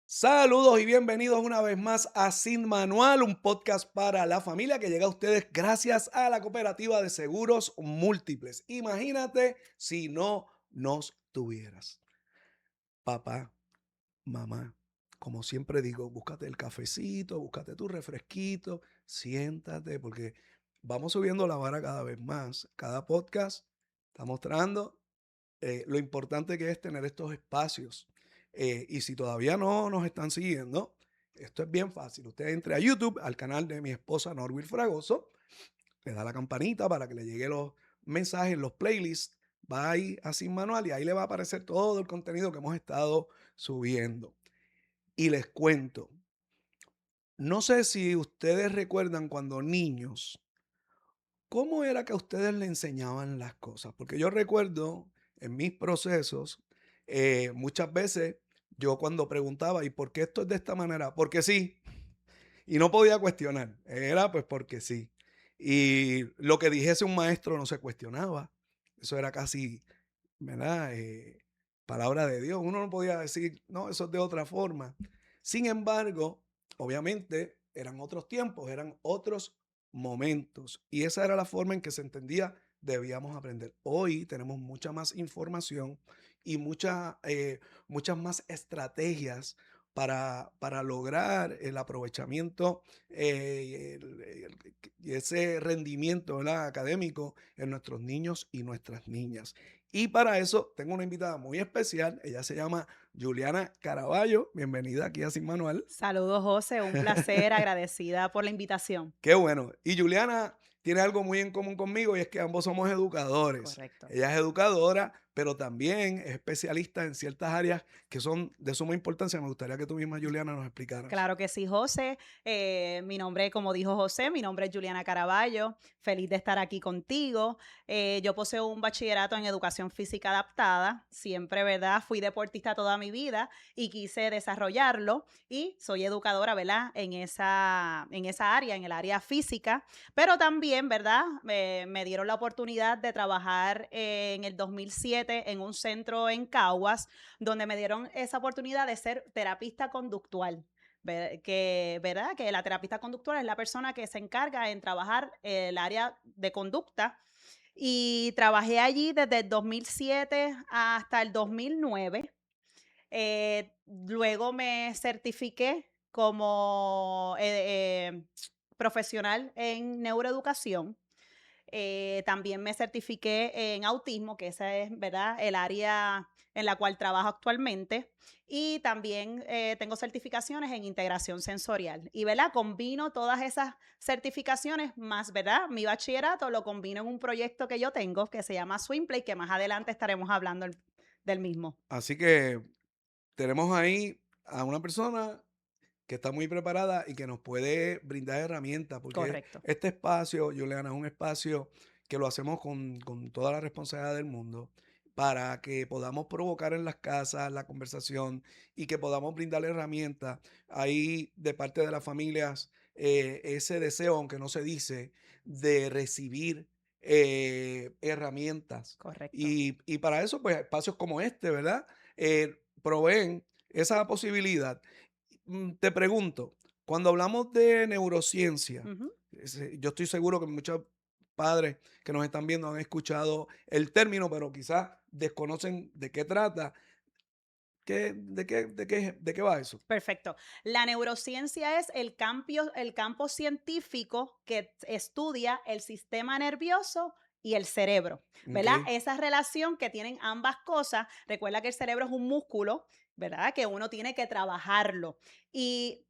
Saludos y bienvenidos una vez más a Sin Manual, un podcast para la familia que llega a ustedes gracias a la Cooperativa de Seguros Múltiples. Imagínate si no nos tuvieras. Papá, mamá, como siempre digo, búscate el cafecito, búscate tu refresquito, siéntate, porque vamos subiendo la vara cada vez más. Cada podcast está mostrando lo importante que es tener estos espacios. Y si todavía no nos están siguiendo, esto es bien fácil. Usted entre a YouTube, al canal de mi esposa Norwil Fragoso, le da la campanita para que le lleguen los mensajes, los playlists, va ahí a Sin Manual y ahí le va a aparecer todo el contenido que hemos estado subiendo. Y les cuento, no sé si ustedes recuerdan cuando niños, ¿cómo era que a ustedes le enseñaban las cosas? Porque yo recuerdo en mis procesos, muchas veces yo cuando preguntaba, ¿y por qué esto es de esta manera? Porque sí, y no podía cuestionar, era pues porque sí. Y lo que dijese un maestro no se cuestionaba, eso era casi, ¿verdad? Palabra de Dios, uno no podía decir, no, eso es de otra forma. Sin embargo, obviamente eran otros tiempos, eran otros momentos y esa era la forma en que se entendía debíamos aprender. Hoy tenemos mucha más información y muchas más estrategias para lograr el aprovechamiento y ese rendimiento, ¿verdad?, académico en nuestros niños y nuestras niñas. Y para eso tengo una invitada muy especial. Ella se llama Juliana Caraballo. Bienvenida aquí a Sin Manual. Saludos, José, un placer, agradecida por la invitación. Qué bueno. Y Juliana tiene algo muy en común conmigo y es que ambos somos educadores. Correcto. Ella es educadora, pero también es especialista en ciertas áreas que son de suma importancia. Me gustaría que tú misma, Juliana, nos explicaras. Claro que sí, José. Mi nombre, como dijo José, mi nombre es Juliana Caraballo. Feliz de estar aquí contigo. Yo poseo un bachillerato en educación física adaptada. Siempre, ¿verdad? Fui deportista toda mi vida y quise desarrollarlo y soy educadora, ¿verdad? En esa área, en el área física. Pero también, ¿verdad? Me dieron la oportunidad de trabajar en el 2007 en un centro en Caguas, donde me dieron esa oportunidad de ser terapista conductual. ¿Verdad? Que la terapista conductual es la persona que se encarga en trabajar el área de conducta y trabajé allí desde el 2007 hasta el 2009. Luego me certifiqué como profesional en neuroeducación. También me certifiqué en autismo, que esa es, ¿verdad?, el área en la cual trabajo actualmente. Y también tengo certificaciones en integración sensorial. Y, ¿verdad?, combino todas esas certificaciones más, ¿verdad?, mi bachillerato lo combino en un proyecto que yo tengo que se llama Swimplay, que más adelante estaremos hablando del mismo. Así que tenemos ahí a una persona que está muy preparada y que nos puede brindar herramientas, porque Correcto. este espacio, Juliana, es un espacio que lo hacemos con toda la responsabilidad del mundo para que podamos provocar en las casas la conversación y que podamos brindar herramientas. Ahí de parte de las familias ese deseo, aunque no se dice, de recibir herramientas. Correcto. Y para eso, pues espacios como este, ¿verdad? Proveen esa posibilidad. Te pregunto, cuando hablamos de neurociencia, Ujú. yo estoy seguro que muchos padres que nos están viendo han escuchado el término, pero quizás desconocen de qué trata. ¿De qué va eso? Perfecto. La neurociencia es el campo científico que estudia el sistema nervioso y el cerebro, Ok, ¿verdad? Esa relación que tienen ambas cosas. Recuerda que el cerebro es un músculo, ¿verdad? Que uno tiene que trabajarlo. Y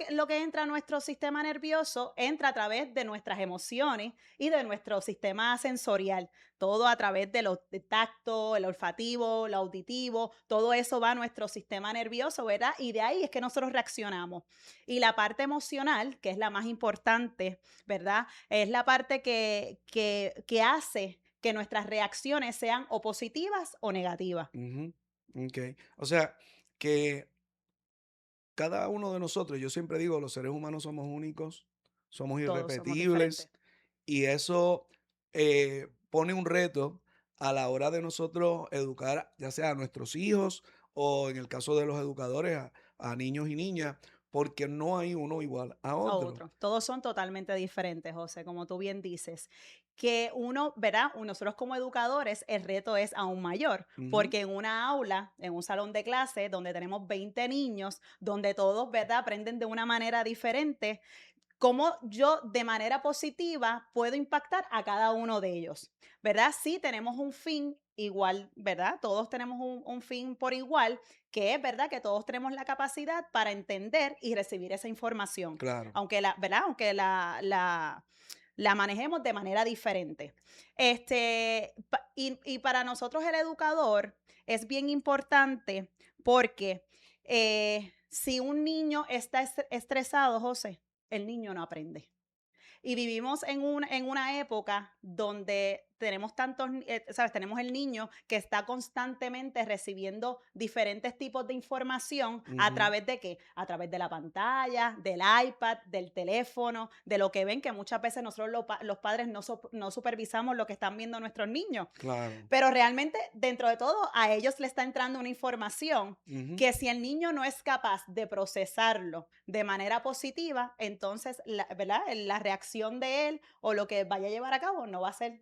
lo que entra a nuestro sistema nervioso entra a través de nuestras emociones y de nuestro sistema sensorial. Todo a través de tacto, el olfativo, el auditivo, todo eso va a nuestro sistema nervioso, ¿verdad? Y de ahí es que nosotros reaccionamos. Y la parte emocional, que es la más importante, ¿verdad? Es la parte que hace que nuestras reacciones sean o positivas o negativas. ujú, ok. O sea, que cada uno de nosotros, yo siempre digo, los seres humanos somos únicos, somos Todos somos irrepetibles diferentes. y eso pone un reto a la hora de nosotros educar, ya sea a nuestros hijos o en el caso de los educadores, a niños y niñas, porque no hay uno igual a a otro. otro. Todos son totalmente diferentes, José, como tú bien dices. Que uno, ¿verdad? Nosotros como educadores, el reto es aún mayor, Ujú, porque en una aula, en un salón de clase, donde tenemos 20 niños, donde todos, ¿verdad?, aprenden de una manera diferente, cómo yo de manera positiva puedo impactar a cada uno de ellos, ¿verdad? Sí, tenemos un fin igual, ¿verdad? Todos tenemos un fin por igual, que es, ¿verdad? Que todos tenemos la capacidad para entender y recibir esa información, claro, aunque la, ¿verdad? Aunque la manejemos de manera diferente. Y para nosotros el educador es bien importante porque si un niño está estresado, José, el niño no aprende. Y vivimos en una época donde tenemos tantos, ¿sabes? Tenemos el niño que está constantemente recibiendo diferentes tipos de información a ujú, través de qué? A través de la pantalla, del iPad, del teléfono, de lo que ven, que muchas veces nosotros los padres no supervisamos lo que están viendo nuestros niños. claro. Pero realmente, dentro de todo, a ellos le está entrando una información Ujú, que si el niño no es capaz de procesarlo de manera positiva, entonces, ¿verdad? La reacción de él o lo que vaya a llevar a cabo no va a ser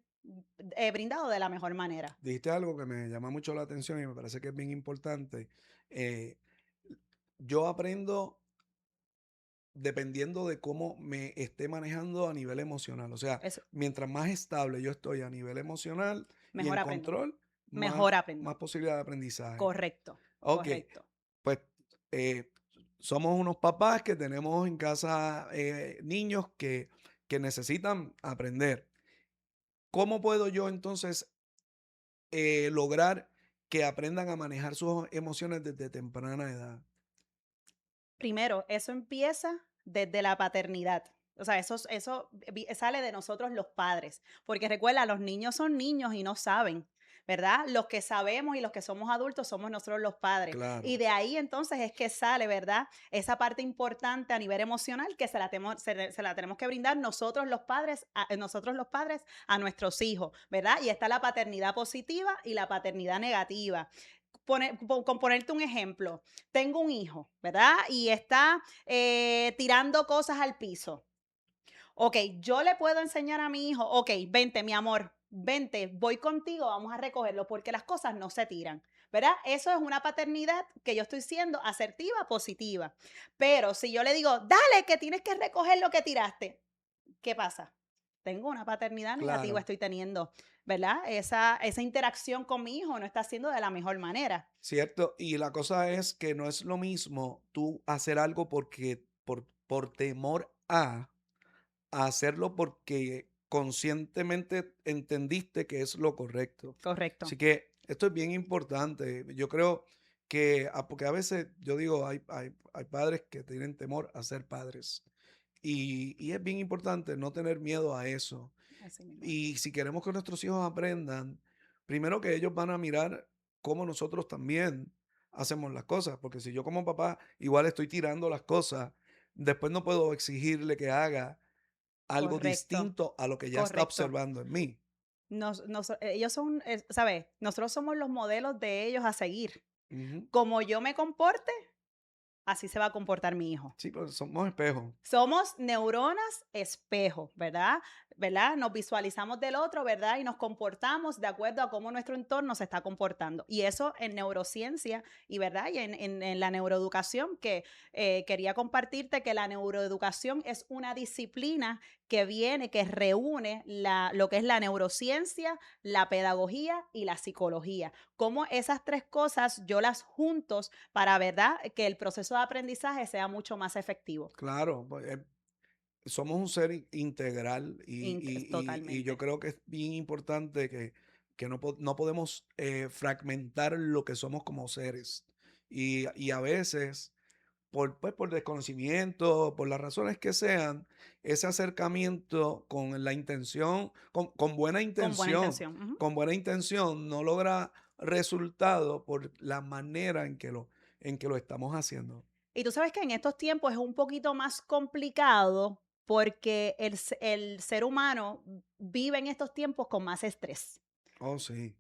brindado de la mejor manera. dijiste algo que me llama mucho la atención y me parece que es bien importante. Eh, yo aprendo dependiendo de cómo me esté manejando a nivel emocional. O sea, Es mientras más estable yo estoy a nivel emocional y mejor en aprendo, control, más, mejor aprendo. más posibilidad de aprendizaje. Correcto, Ok, correcto. pues eh, somos unos papás que tenemos en casa niños que necesitan aprender. ¿Cómo puedo yo entonces lograr que aprendan a manejar sus emociones desde temprana edad? Primero, eso empieza desde la paternidad. O sea, eso sale de nosotros los padres, porque recuerda, los niños son niños y no saben, ¿verdad? Los que sabemos y los que somos adultos somos nosotros los padres. Y Claro. de ahí entonces es que sale, ¿verdad? Esa parte importante a nivel emocional que se la tenemos que brindar nosotros los padres a nuestros hijos, ¿verdad? Y está la paternidad positiva y la paternidad negativa. Con ponerte un ejemplo, tengo un hijo, ¿verdad? Y está tirando cosas al piso. Ok, yo le puedo enseñar a mi hijo, ok, vente, mi amor, vente, voy contigo, vamos a recogerlo, porque las cosas no se tiran, ¿verdad? Eso es una paternidad que yo estoy siendo asertiva, positiva. Pero si yo le digo, dale, que tienes que recoger lo que tiraste, ¿qué pasa? Tengo una paternidad negativa, Claro, estoy teniendo, ¿verdad? Esa interacción con mi hijo no está siendo de la mejor manera. cierto. Y la cosa es que no es lo mismo tú hacer algo porque por temor a hacerlo porque conscientemente entendiste que es lo correcto. Correcto. Así que esto es bien importante. Yo creo que, porque a veces yo digo, hay padres que tienen temor a ser padres. Y es bien importante no tener miedo a eso. Así mismo es. Y si queremos que nuestros hijos aprendan, primero que ellos van a mirar cómo nosotros también hacemos las cosas, porque si yo como papá igual estoy tirando las cosas, después no puedo exigirle que haga algo Correcto, distinto a lo que ya está correcto. observando en mí. Ellos son, ¿sabes? Nosotros somos los modelos de ellos a seguir. Ujú. Como yo me comporte, así se va a comportar mi hijo. Sí, pues somos espejos. Somos neuronas espejo, ¿verdad? ¿Verdad? Nos visualizamos del otro, ¿verdad? Y nos comportamos de acuerdo a cómo nuestro entorno se está comportando. Y eso en neurociencia y, ¿verdad? Y en la neuroeducación, que quería compartirte que la neuroeducación es una disciplina que reúne lo que es la neurociencia, la pedagogía y la psicología. Cómo esas tres cosas yo las juntos para, ¿verdad?, que el proceso de aprendizaje sea mucho más efectivo. Claro, pues, somos un ser integral y yo Totalmente. creo que es bien importante que no podemos fragmentar lo que somos como seres. Y a veces, pues, por desconocimiento, por las razones que sean, ese acercamiento con la intención, Con buena intención. Ujú. con buena intención, no logra resultado por la manera en que lo estamos haciendo. Y tú sabes que en estos tiempos es un poquito más complicado porque el ser humano vive en estos tiempos con más estrés. Oh, sí,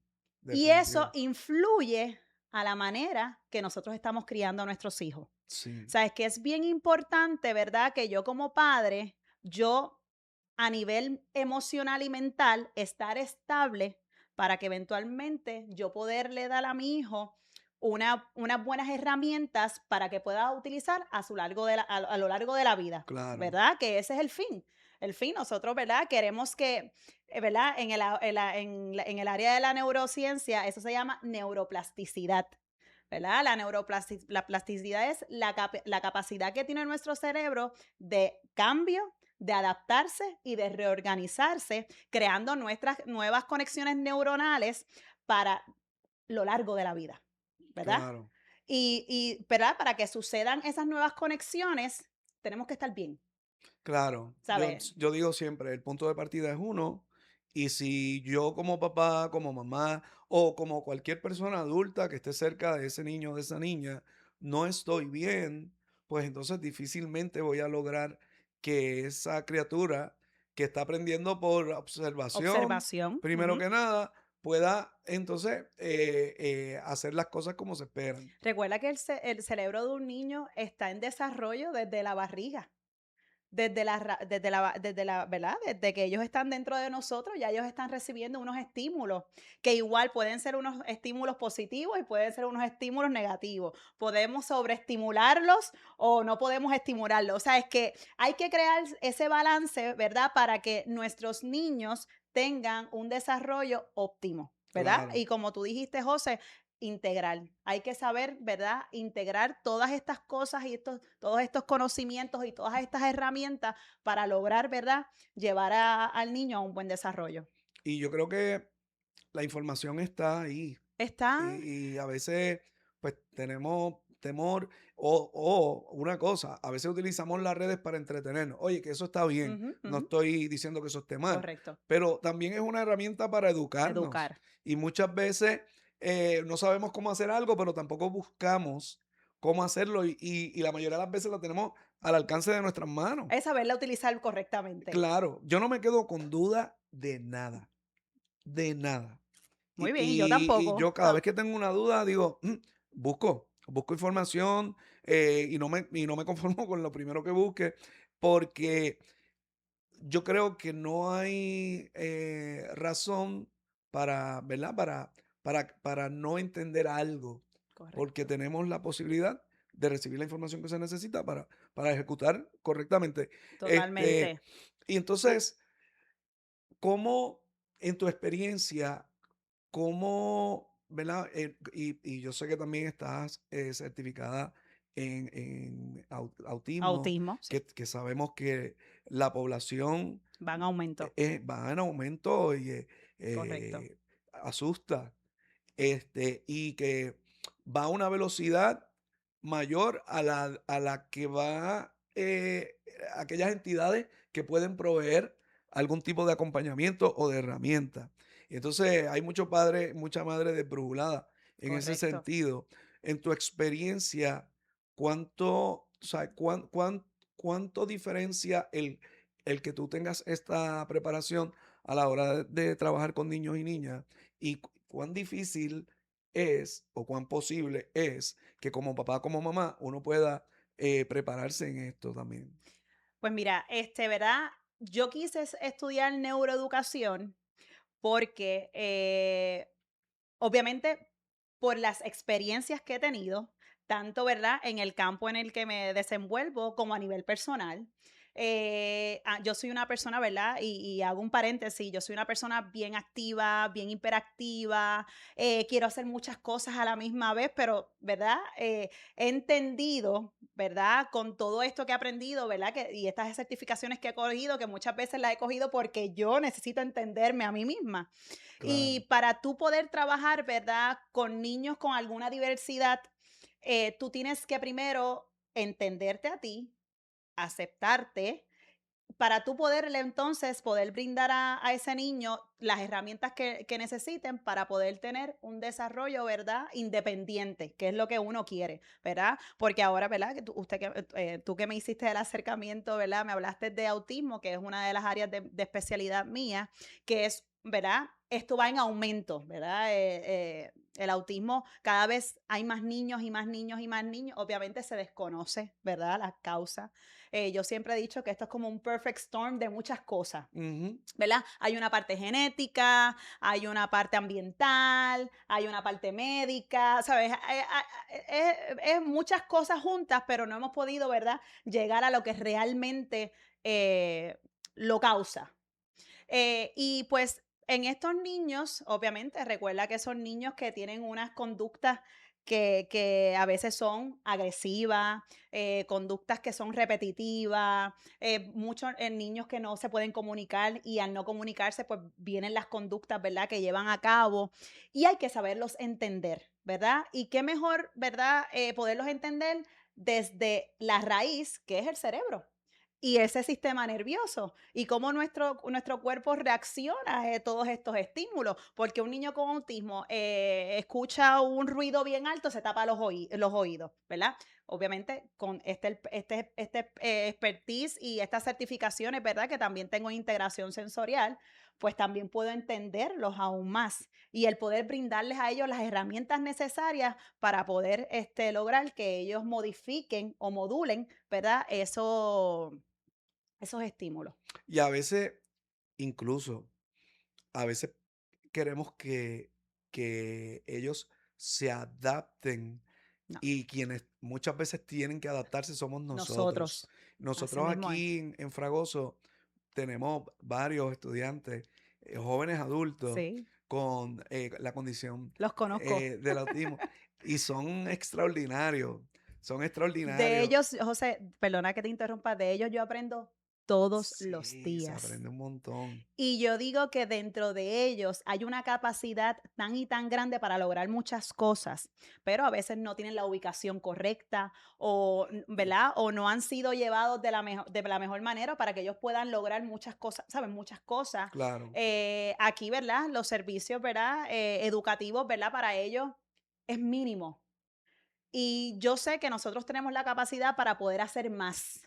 Y eso definitivo. influye a la manera que nosotros estamos criando a nuestros hijos. Sí, Sabes que es bien importante, ¿verdad? Que yo como padre, yo a nivel emocional y mental, estar estable para que eventualmente yo poderle dar a mi hijo unas buenas herramientas para que pueda utilizar a lo largo de la vida, claro, ¿verdad? Que ese es el fin. El fin, nosotros, ¿verdad? Queremos que, ¿verdad? En el área de la neurociencia, eso se llama neuroplasticidad. ¿Verdad? La plasticidad es la capacidad que tiene nuestro cerebro de cambio, de adaptarse y de reorganizarse, creando nuestras nuevas conexiones neuronales para lo largo de la vida, ¿verdad? claro. ¿Verdad? Para que sucedan esas nuevas conexiones, tenemos que estar bien, Claro, ¿sabes? yo digo siempre, el punto de partida es uno, y si yo como papá, como mamá o como cualquier persona adulta que esté cerca de ese niño o de esa niña, no estoy bien, pues entonces difícilmente voy a lograr que esa criatura que está aprendiendo por observación, Observación. primero Ujú. que nada, pueda entonces hacer las cosas como se esperan. Recuerda que el cerebro de un niño está en desarrollo desde la barriga. ¿Verdad? Desde que ellos están dentro de nosotros, ya ellos están recibiendo unos estímulos, que igual pueden ser unos estímulos positivos y pueden ser unos estímulos negativos. Podemos sobreestimularlos o no podemos estimularlos. O sea, es que hay que crear ese balance, ¿verdad? Para que nuestros niños tengan un desarrollo óptimo, ¿verdad? Claro. Y como tú dijiste, José, integral. Hay que saber, ¿verdad? Integrar todas estas cosas y todos estos conocimientos y todas estas herramientas para lograr, ¿verdad? Llevar al niño a un buen desarrollo. Y yo creo que la información está ahí. Está. Y a veces, pues tenemos temor o una cosa, a veces utilizamos las redes para entretenernos. Oye, que eso está bien, Ujú, no ujú, estoy diciendo que eso esté mal, correcto. pero también es una herramienta para educarnos. Educar. Y muchas veces no sabemos cómo hacer algo, pero tampoco buscamos cómo hacerlo y la mayoría de las veces lo tenemos al alcance de nuestras manos. Es saberla utilizar correctamente. Claro, yo no me quedo con duda de nada, de nada. Muy bien, y yo Y tampoco. yo cada vez que tengo una duda digo, busco información y no me conformo con lo primero que busque, porque yo creo que no hay razón para, ¿verdad? Para no entender algo, porque Correcto. tenemos la posibilidad de recibir la información que se necesita para ejecutar correctamente. Este, Totalmente. y entonces, ¿cómo en tu experiencia cómo, verdad? Y yo sé que también estás certificada en autismo, Autismo, sí. que sabemos que la población Va en aumento. va en aumento y Correcto. asusta, y que va a una velocidad mayor a la que va aquellas entidades que pueden proveer algún tipo de acompañamiento o de herramienta. Y entonces hay muchos padres, mucha madre desbrujulada en ese Correcto. sentido. En tu experiencia, ¿cuánto, o sea, cuánto diferencia el que tú tengas esta preparación a la hora de trabajar con niños y niñas? ¿Y cuán difícil es o cuán posible es que como papá, como mamá, uno pueda prepararse en esto también? Pues mira, ¿verdad? Yo quise estudiar neuroeducación porque obviamente, por las experiencias que he tenido, tanto, ¿verdad?, en el campo en el que me desenvuelvo como a nivel personal. Yo soy una persona, ¿verdad? Y hago un paréntesis, yo soy una persona bien activa, bien hiperactiva, quiero hacer muchas cosas a la misma vez, pero, ¿verdad? He entendido, ¿verdad? Con todo esto que he aprendido, ¿verdad? Y estas certificaciones que he cogido, que muchas veces las he cogido porque yo necesito entenderme a mí misma. Claro, Y para tú poder trabajar, ¿verdad? Con niños con alguna diversidad, tú tienes que primero entenderte a ti, aceptarte para tú poderle entonces poder brindar a ese niño las herramientas que necesiten para poder tener un desarrollo, ¿verdad? Independiente, que es lo que uno quiere, ¿verdad? Porque ahora, ¿verdad? Que tú que me hiciste el acercamiento, ¿verdad? Me hablaste de autismo, que es una de las áreas de especialidad mía, que es, ¿verdad? Esto va en aumento, ¿verdad? El autismo, cada vez hay más niños y más niños y más niños. Obviamente se desconoce, ¿verdad? Las causas. Yo siempre he dicho que esto es como un perfect storm de muchas cosas. Ujú. ¿Verdad? Hay una parte genética, hay una parte ambiental, hay una parte médica, ¿sabes? Es muchas cosas juntas, pero no hemos podido, ¿verdad? Llegar a lo que realmente lo causa. Y pues en estos niños, obviamente, recuerda que son niños que tienen unas conductas que a veces son agresivas, conductas que son repetitivas, muchos niños que no se pueden comunicar y al no comunicarse, pues vienen las conductas, ¿verdad?, que llevan a cabo y hay que saberlos entender, ¿verdad? Y qué mejor, ¿verdad?, poderlos entender desde la raíz, que es el cerebro y ese sistema nervioso y cómo nuestro cuerpo reacciona a todos estos estímulos. Porque un niño con autismo escucha un ruido bien alto, se tapa los oídos, ¿verdad? Obviamente con expertise y estas certificaciones, ¿verdad? Que también tengo integración sensorial, pues también puedo entenderlos aún más y el poder brindarles a ellos las herramientas necesarias para poder lograr que ellos modifiquen o modulen, ¿verdad? Esos estímulos. Y a veces, incluso, a veces queremos que ellos se adapten No, y quienes muchas veces tienen que adaptarse somos nosotros. nosotros, así Nosotros mismo es. aquí en Fragoso tenemos varios estudiantes, jóvenes adultos, Sí, con la condición los conozco. del autismo y son De extraordinarios. ellos, José, perdona que te interrumpa, de ellos yo aprendo todos los Sí, se días. aprende un montón. Y yo digo que dentro de ellos hay una capacidad tan y tan grande para lograr muchas cosas, pero a veces no tienen la ubicación correcta o, ¿verdad? O no han sido llevados de la mejor manera para que ellos puedan lograr muchas cosas, ¿saben? Muchas cosas. Claro. Aquí, ¿verdad? Los servicios, ¿verdad? Educativos, ¿verdad? Para ellos es mínimo. Y yo sé que nosotros tenemos la capacidad para poder hacer más.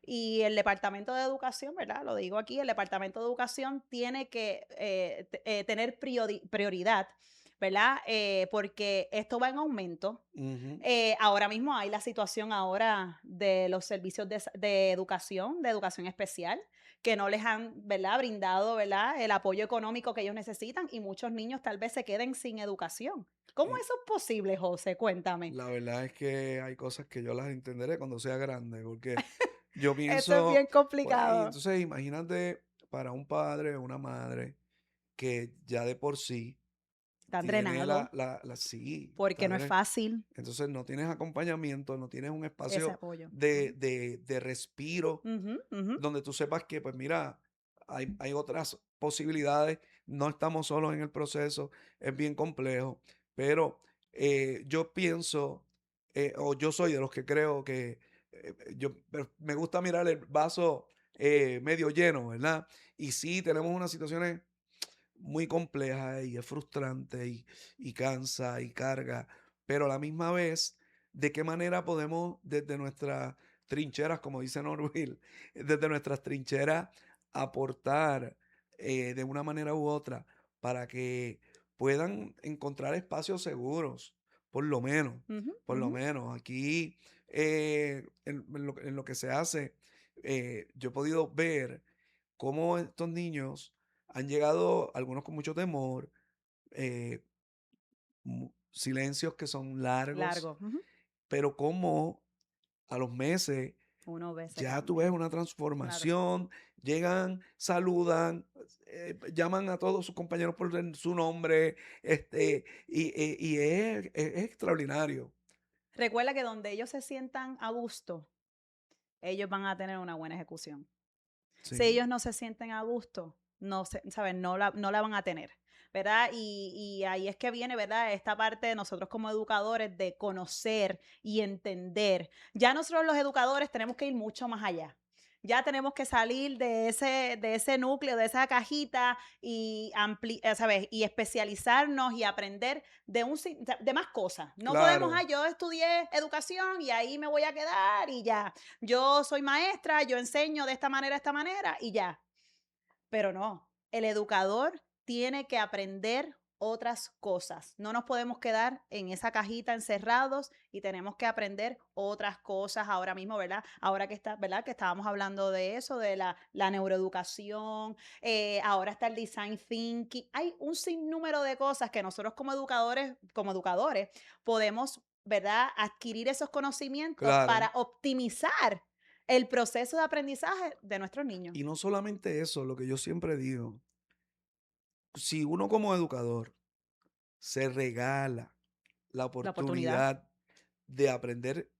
Y el Departamento de Educación, ¿verdad? Lo digo aquí, el Departamento de Educación tiene que tener prioridad, ¿verdad? Porque esto va en aumento. Ujú. Ahora mismo hay la situación ahora de los servicios de educación especial, que no les han, ¿verdad?, brindado, ¿verdad?, el apoyo económico que ellos necesitan y muchos niños tal vez se queden sin educación. ¿Cómo Y eso es posible, José? Cuéntame. la verdad es que hay cosas que yo las entenderé cuando sea grande, porque yo Eso es bien pienso, pues, y complicado. entonces imagínate para un padre o una madre que ya de por sí Están tiene drenados sí, porque no es fácil. entonces no tienes acompañamiento, no tienes un Ese espacio apoyo. de respiro Ujú, ujú. donde tú sepas que, pues mira, hay otras posibilidades, no estamos solos en el proceso, es bien complejo, pero yo pienso, o yo soy de los que creo que pero me gusta mirar el vaso medio lleno, ¿verdad? Y sí, tenemos unas situaciones muy complejas y es frustrante y cansa y carga, pero a la misma vez, ¿de qué manera podemos desde nuestras trincheras, como dice Norville, desde nuestras trincheras aportar de una manera u otra para que puedan encontrar espacios seguros, por lo menos, Ujú, por lo ujú. menos. Aquí, en lo que se hace, yo he podido ver cómo estos niños han llegado, algunos con mucho temor, eh, silencios que son largos, Largo. Ujú. pero cómo a los meses Uno ve ese ya tú cambio. ves una Claro. transformación, llegan, saludan, llaman a todos sus compañeros por su nombre, y es extraordinario. Recuerda que donde ellos se sientan a gusto, ellos van a tener una buena ejecución. Si Sí. ellos no se sienten a gusto, no se, ¿saben? No la van a tener, ¿verdad? Y ahí es que viene, ¿verdad? Esta parte de nosotros como educadores de conocer y entender. Ya nosotros los educadores tenemos que ir mucho más allá. Ya tenemos que salir de ese núcleo, de esa cajita y ¿sabes? Y especializarnos y aprender de más cosas. No podemos, Claro. yo estudié educación y ahí me voy a quedar y ya. Yo soy maestra, yo enseño de esta manera y ya. Pero no, el educador tiene que aprender otras cosas. No nos podemos quedar en esa cajita encerrados y tenemos que aprender otras cosas ahora mismo, ¿verdad? Ahora que está, ¿verdad? Que estábamos hablando de eso, de la neuroeducación, ahora está el design thinking. Hay un sinnúmero de cosas que nosotros como educadores, podemos, ¿verdad? Adquirir esos conocimientos Claro. para optimizar el proceso de aprendizaje de nuestros niños. Y no solamente eso, lo que yo siempre digo, si uno como educador se regala la La oportunidad. oportunidad de aprender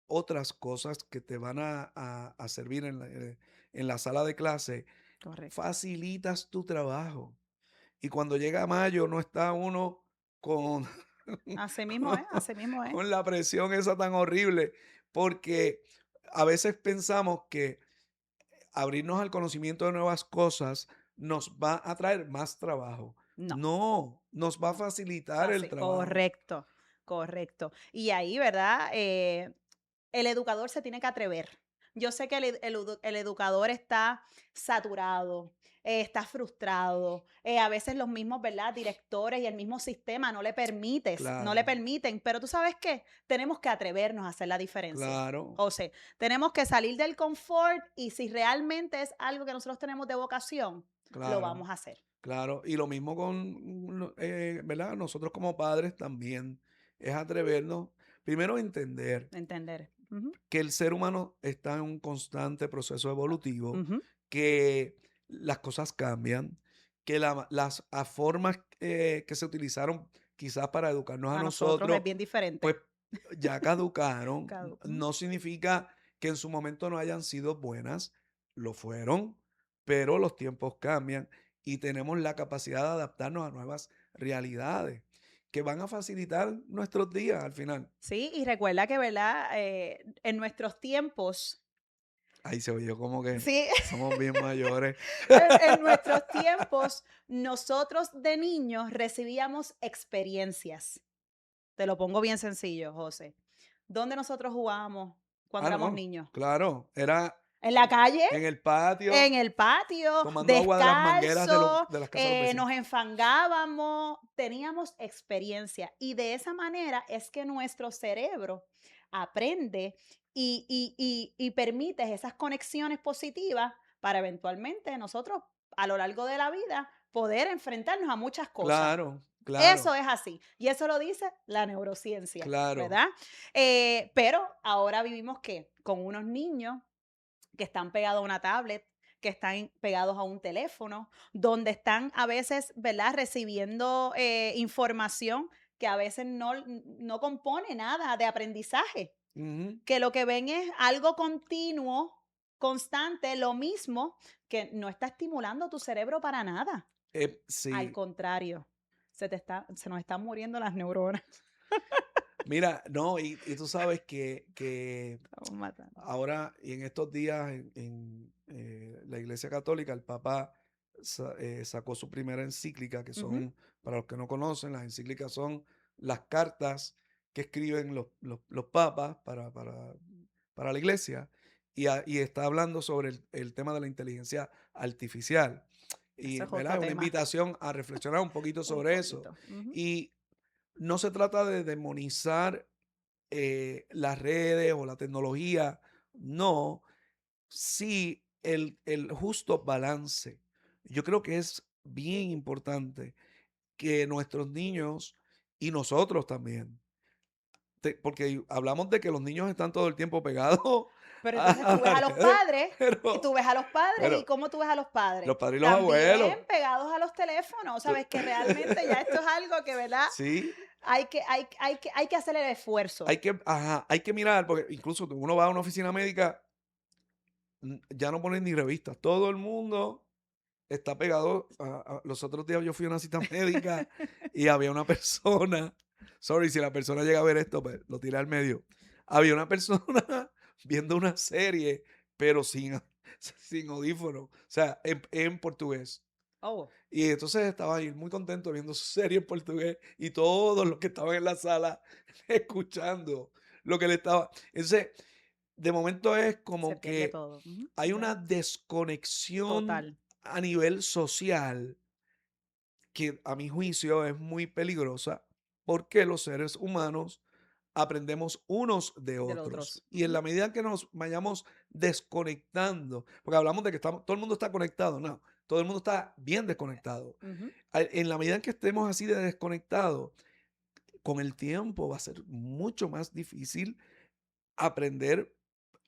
otras cosas que te van a servir en la sala de clase, Correcto. facilitas tu trabajo. Y cuando llega mayo no está uno con, Así mismo con, es, así mismo es. con la presión esa tan horrible, porque a veces pensamos que abrirnos al conocimiento de nuevas cosas nos va a traer más trabajo. No, No, nos va a no. facilitar el Así, trabajo. correcto, correcto. Y ahí, ¿verdad? El educador se tiene que atrever. Yo sé que el educador está saturado, está frustrado. A veces los mismos, ¿verdad? Directores y el mismo sistema no le Claro, permiten. Pero tú sabes qué, tenemos que atrevernos a hacer la diferencia. claro, O sea, tenemos que salir del confort y si realmente es algo que nosotros tenemos de vocación, lo claro, vamos a hacer. claro. Y lo mismo con, ¿verdad? Nosotros como padres también es atrevernos, primero entender Entender. Ujú, que el ser humano está en un constante proceso evolutivo, ujú. que las cosas cambian, que las formas que se utilizaron quizás para educarnos a A nosotros es nosotros, bien pues diferente. ya caducaron. Ujú. No significa que en su momento no hayan sido buenas, lo fueron, pero los tiempos cambian y tenemos la capacidad de adaptarnos a nuevas realidades que van a facilitar nuestros días al final. Sí, y recuerda que, ¿verdad? En nuestros tiempos, Ahí se oyó como que sí, somos bien mayores. en nuestros tiempos, nosotros de niños recibíamos experiencias. Te lo pongo bien sencillo, José. ¿Dónde nosotros jugábamos cuando Ah, éramos no, niños? claro, era En la calle, en el patio en el patio, tomando agua de las mangueras descalzo, de las casas de los vecinos. nos enfangábamos, teníamos experiencia y de esa manera es que nuestro cerebro aprende y permite esas conexiones positivas para eventualmente nosotros a lo largo de la vida poder enfrentarnos a muchas cosas. Claro, Eso claro, es así y eso lo dice la neurociencia, claro. ¿verdad? Pero ahora vivimos que con unos niños que están pegados a una tablet, que están pegados a un teléfono, donde están a veces, ¿verdad?, recibiendo información que a veces no compone nada de aprendizaje, Ujú. que lo que ven es algo continuo, constante, lo mismo, que no está estimulando tu cerebro para nada. Al Sí. contrario, se nos están muriendo las neuronas. Mira, no, y tú sabes que Estamos matando. ahora y en estos días la Iglesia Católica, el Papa sacó su primera encíclica, que Ujú, son, para los que no conocen, las encíclicas son las cartas que escriben los papas para la Iglesia, y está hablando sobre el tema de la inteligencia artificial. ese Y, es otro ¿verdad? Una tema, invitación a reflexionar un poquito un sobre eso. poquito. Ujú. Y no se trata de demonizar las redes o la tecnología, no, sí el justo balance. Yo creo que es bien importante que nuestros niños y nosotros también, porque hablamos de que los niños están todo el tiempo pegados Pero entonces a tú ves las a los redes, padres, y tú ves a los padres, ¿y pero cómo tú ves a los padres? los padres y los También abuelos, pegados a los teléfonos, tú- ¿sabes? Que realmente ya esto es algo que, ¿verdad? sí, Hay que hacer el esfuerzo. hay que mirar, porque incluso uno va a una oficina médica, ya no ponen ni revistas, todo el mundo está pegado los otros días yo fui a una cita médica y había una persona, sorry, si la persona llega a ver esto, pues lo tira al medio. Había una persona viendo una serie, pero sin sin audífono, o sea, en portugués. Oh, Y entonces estaba ahí muy contento viendo su serie en portugués y todos los que estaban en la sala escuchando lo que le estaba. Entonces, de momento es se como pierde que todo. Ujú, hay una ¿verdad? desconexión Total. a nivel social que a mi juicio es muy peligrosa porque los seres humanos aprendemos unos de Del otros. otros. Y en Ujú. la medida que nos vayamos desconectando, porque hablamos de que estamos, todo el mundo está conectado, no, todo el mundo está bien desconectado. Ujú. En la medida en que estemos así de desconectados, con el tiempo va a ser mucho más difícil aprender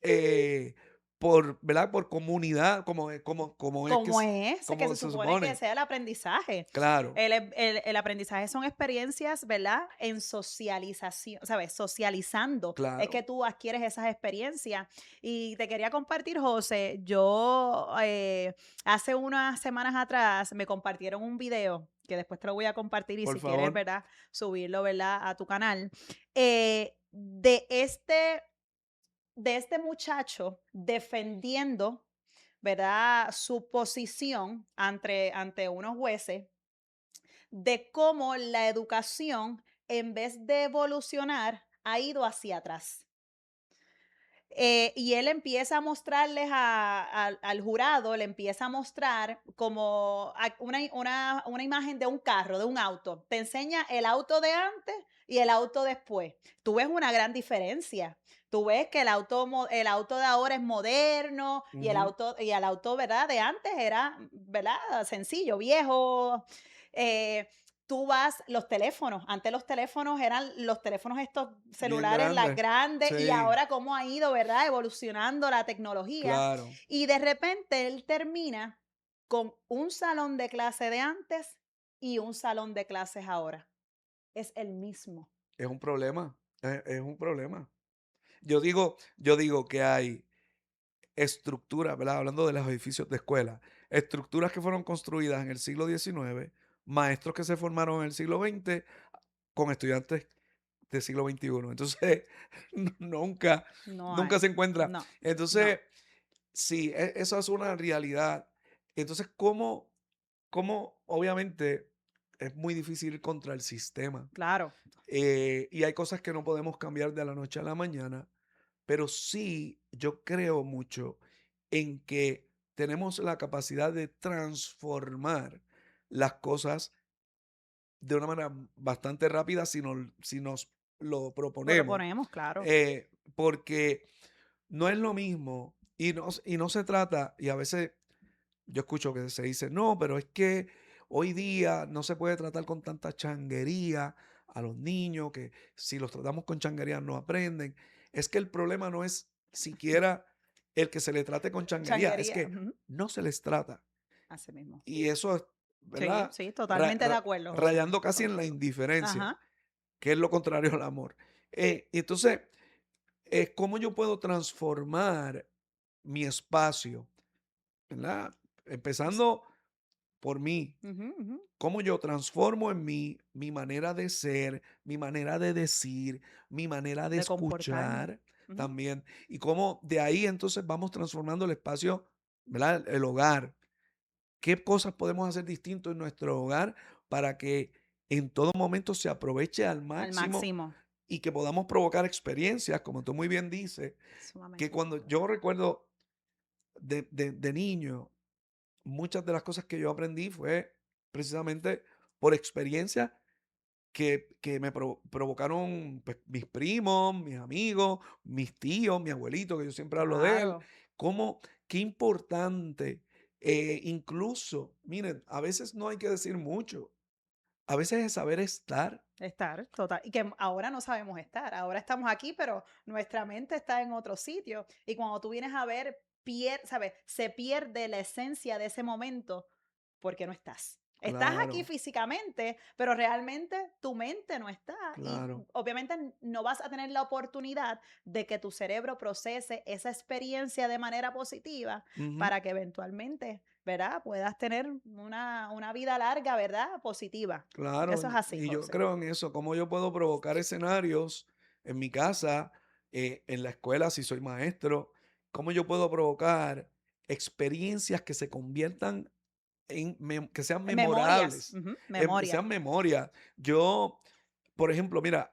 eh, por, ¿verdad? Por comunidad, como es que, Como ese que como se se supone que supone. sea el aprendizaje. Claro, El aprendizaje son experiencias, ¿verdad? En socialización, ¿sabes? Socializando. Es que claro, tú adquieres esas experiencias. Y te quería compartir, José, yo hace unas semanas atrás me compartieron un video que después te lo voy a compartir y por si quieres, favor, ¿verdad? Subirlo, ¿verdad? A tu canal. De este muchacho defendiendo, ¿verdad? Su posición ante unos jueces de cómo la educación, en vez de evolucionar, ha ido hacia atrás. Y él empieza a mostrarles al jurado, le empieza a mostrar como una imagen de un carro, de un auto. Te enseña el auto de antes y el auto después. Tú ves una gran diferencia. Tú ves que el auto de ahora es moderno y el ujú, auto, y el auto, ¿verdad? De antes era, ¿verdad? Sencillo, viejo. Eh, Tú vas, los teléfonos, antes los teléfonos eran los teléfonos estos bien celulares, las grande. grandes, y Sí, ahora cómo ha ido, ¿verdad? Evolucionando la tecnología. claro. Y de repente él termina con un salón de clase de antes y un salón de clases ahora. Es el mismo. Es un problema. Es un problema. Yo digo que hay estructuras, ¿verdad? Hablando de los edificios de escuela, estructuras que fueron construidas en el siglo XIX, maestros que se formaron en el siglo XX con estudiantes del siglo XXI. Entonces, nunca, No nunca hay. se encuentra. No, Entonces, no, sí, eso es una realidad. Entonces, ¿cómo obviamente es muy difícil ir contra el sistema? claro, Y hay cosas que no podemos cambiar de la noche a la mañana, pero sí yo creo mucho en que tenemos la capacidad de transformar las cosas de una manera bastante rápida si nos lo lo proponemos. proponemos, claro. Porque no es lo mismo y no se trata, y a veces yo escucho que se dice, no, pero es que hoy día no se puede tratar con tanta changuería a los niños, que si los tratamos con changuería no aprenden. Es que el problema no es siquiera el que se le trate con changuería, es Changuería. que Ujú, no se les trata. así mismo. Y eso es, Sí, ¿verdad? sí, Ra- totalmente de ra- acuerdo, José, rayando casi en la contigo. indiferencia, Ajá. que es lo contrario al amor. Y entonces, ¿cómo yo puedo transformar mi espacio? ¿Verdad? Empezando por mí. Ujú, ujú. Cómo yo transformo en mí mi manera de ser, mi manera de decir, mi manera de De comportarme. escuchar Ujú. también. Y cómo de ahí entonces vamos transformando el espacio, ¿verdad? El hogar. ¿Qué cosas podemos hacer distinto en nuestro hogar para que en todo momento se aproveche al Al máximo máximo. y que podamos provocar experiencias, como tú muy bien dices, que Sumamente de cuando acuerdo. yo recuerdo de niño, muchas de las cosas que yo aprendí fue precisamente por experiencias que me provocaron pues, mis primos, mis amigos, mis tíos, mi abuelito, que yo siempre hablo de él. Claro. Cómo, qué importante. Incluso, miren, a veces no hay que decir mucho. A veces es saber estar. Estar, total. Y que ahora no sabemos estar. Ahora estamos aquí, pero nuestra mente está en otro sitio. Y cuando tú vienes a ver, ¿sabes? Se pierde la esencia de ese momento porque no estás. Estás aquí Claro, físicamente, pero realmente tu mente no está. Y claro. obviamente no vas a tener la oportunidad de que tu cerebro procese esa experiencia de manera positiva Ujú, para que eventualmente, ¿verdad? Puedas tener una vida larga, ¿verdad? Positiva. claro. Eso es así, Y yo José. creo en eso. Cómo yo puedo provocar escenarios en mi casa, en la escuela, si soy maestro. Cómo yo puedo provocar experiencias que se conviertan que sean Memorias, memorables, ujú, memoria. sean memoria. Yo, por ejemplo, mira,